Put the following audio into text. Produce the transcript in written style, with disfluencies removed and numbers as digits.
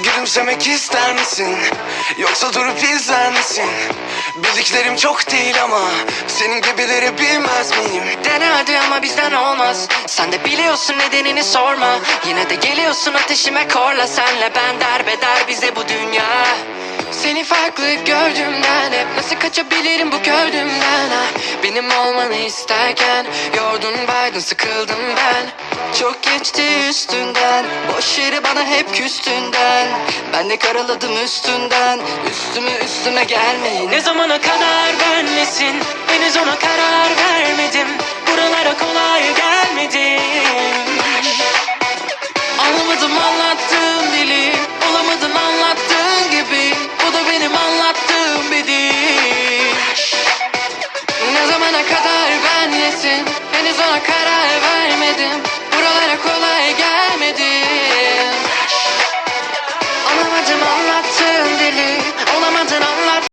Gülümsemek ister misin? Yoksa durup izler misin? Bildiklerim çok değil ama senin gibileri bilmez miyim? Dene hadi ama bizden olmaz. Sen de biliyorsun nedenini sorma. Yine de geliyorsun ateşime korla. Senle ben derbeder bize bu dünya. Seni farklı gördüğümden hep nasıl kaçabilirim bu gördüğümden benim olmanı isterken yordun baydın sıkıldım ben. Çok geçti üstünden, boş yere bana hep küstünden. Ben de karaladım üstünden, üstüme gelmeyin. Ne zamana kadar benlesin, henüz ona karar vermedim. Buralara kolay gelmedim. Anlamadım anlattığım dili, olamadın anlattığın gibi. Bu da benim anlattığım bir dil. Ne zamana kadar benlesin, henüz ona karar vermedim. Buralara kolay gelmedim. Anlamadım anlattığım